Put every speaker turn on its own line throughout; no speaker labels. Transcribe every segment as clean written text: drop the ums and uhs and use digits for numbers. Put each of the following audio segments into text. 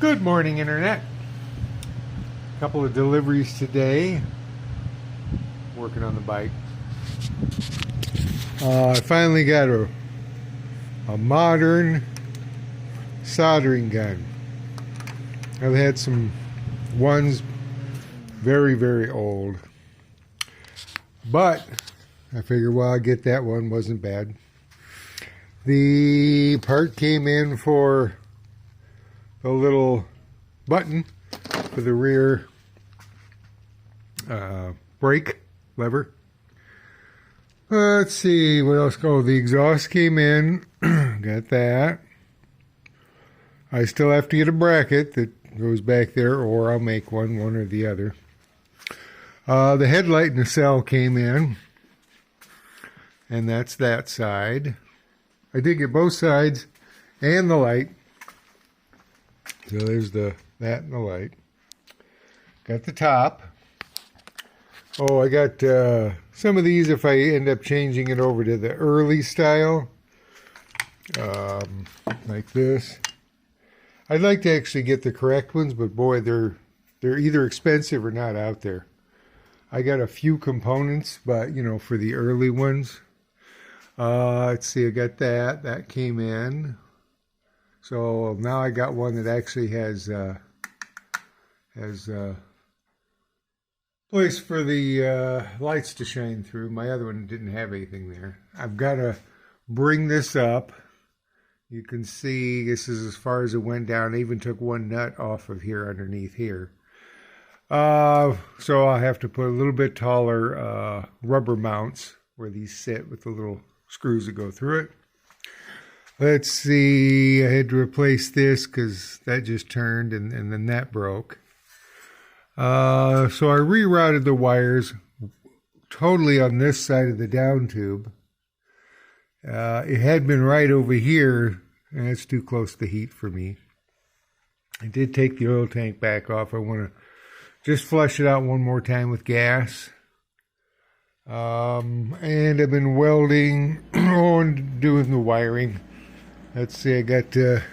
Good morning, Internet. A couple of deliveries today. Working on the bike. I finally got a modern soldering gun. I've had some ones very, very old. But I figured, well, I'll get that one. Wasn't bad. The part came in for the little button for the rear brake lever. Let's see what else. Oh, the exhaust came in. Got that. I still have to get a bracket that goes back there, or I'll make one or the other. The headlight nacelle came in, and that's that side. I did get both sides and the light. So there's that and the light. Got the top. Oh, I got some of these if I end up changing it over to the early style. Like this. I'd like to actually get the correct ones, but boy, they're either expensive or not out there. I got a few components, but you know, for the early ones. Let's see, I got that. That came in. So now I got one that actually has place for the lights to shine through. My other one didn't have anything there. I've got to bring this up. You can see this is as far as it went down. I even took one nut off of here underneath here. So I'll have to put a little bit taller rubber mounts where these sit with the little screws that go through it. Let's see, I had to replace this because that just turned and then that broke. So I rerouted the wires totally on this side of the down tube. It had been right over here, and it's too close to heat for me. I did take the oil tank back off. I want to just flush it out one more time with gas. And I've been welding on doing the wiring. Let's see, I got the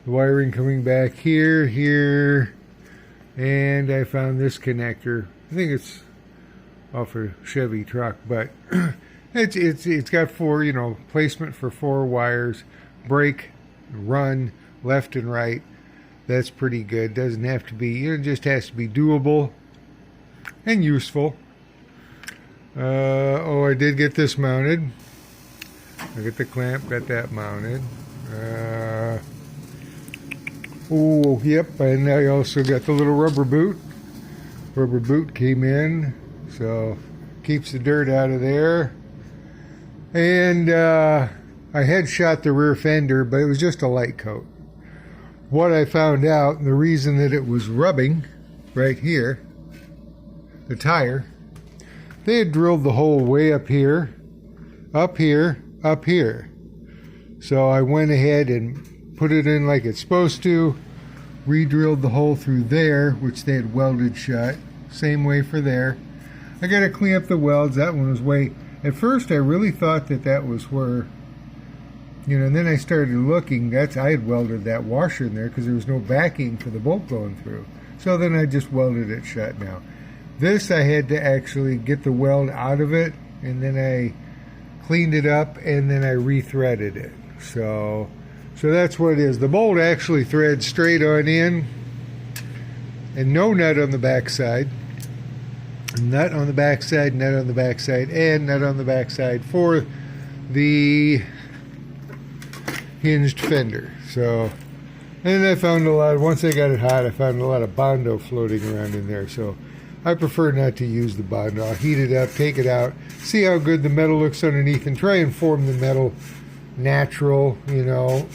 wiring coming back here, and I found this connector. I think it's off a Chevy truck, but it's got four, you know, placement for 4 wires, brake, run, left and right. That's pretty good. Doesn't have to be, it just has to be doable and useful. Oh, I did get this mounted. I got the clamp, got that mounted. Oh, yep, and I also got the little rubber boot. Rubber boot came in, so keeps the dirt out of there. And I had shot the rear fender, but it was just a light coat. What I found out, the reason that it was rubbing right here, the tire, they had drilled the hole way up here, up here, up here. So I went ahead and put it in like it's supposed to, re-drilled the hole through there, which they had welded shut. Same way for there. I got to clean up the welds. That one was way... At first I really thought that was where, you know, and then I started looking. I had welded that washer in there because there was no backing for the bolt going through. So then I just welded it shut now. This I had to actually get the weld out of it, and then I cleaned it up, and then I re-threaded it. So that's what it is. The bolt actually threads straight on in, and no nut on the back side. Nut on the back side, nut on the back side, and nut on the back side for the hinged fender. So, and I found once I got it hot, I found a lot of Bondo floating around in there. So I prefer not to use the Bondo. I'll heat it up, take it out, see how good the metal looks underneath, and try and form the metal natural, you know.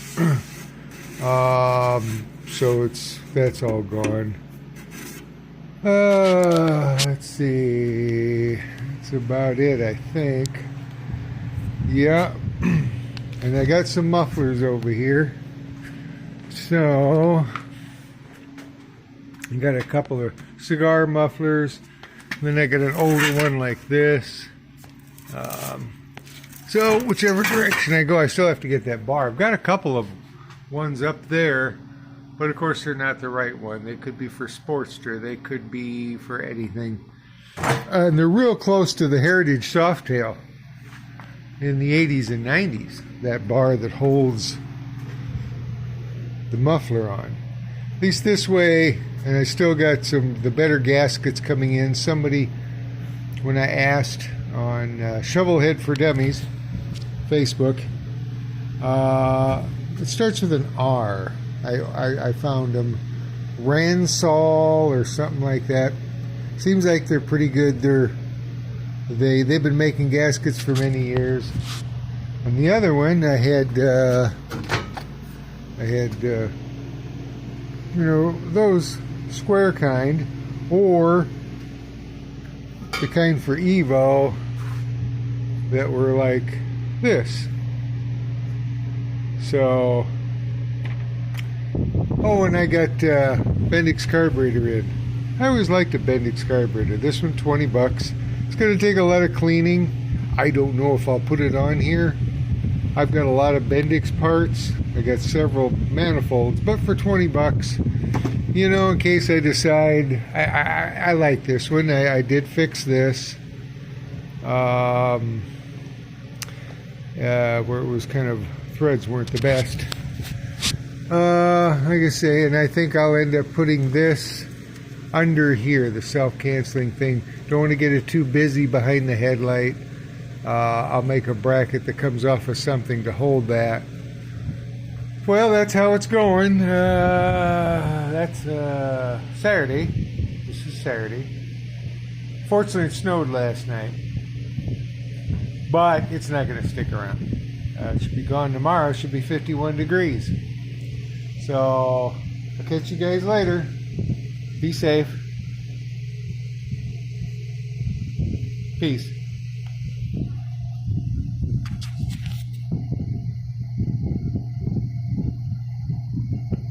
So that's all gone. Let's see. That's about it, I think. Yeah. And I got some mufflers over here. So I got a couple of cigar mufflers. Then I got an older one like this. So whichever direction I go, I still have to get that bar. I've got a couple of ones up there But of course they're not the right one. They could be for Sportster. They could be for anything. And they're real close to the Heritage Softail in the 80s and 90s. That bar that holds the muffler on. At least this way, and I still got the better gaskets coming in. Somebody, when I asked on Shovelhead for Dummies, Facebook, it starts with an R. I found them. Ransol or something like that. Seems like they're pretty good. They've been making gaskets for many years. On the other one, I had you know, those square kind, or the kind for Evo that were like this. So, oh, and I got Bendix carburetor in. I always liked a Bendix carburetor. This one, $20. It's going to take a lot of cleaning. I don't know if I'll put it on here. I've got a lot of Bendix parts. I got several manifolds, but for $20, you know, in case I decide, I like this one. I did fix this, where it was kind of, threads weren't the best. Like I say, and I think I'll end up putting this under here, the self-canceling thing. Don't want to get it too busy behind the headlight. I'll make a bracket that comes off of something to hold that. Well, that's how it's going. That's Saturday. This is Saturday. Fortunately, it snowed last night, but it's not going to stick around. It should be gone tomorrow. It should be 51 degrees. So, I'll catch you guys later. Be safe. Peace.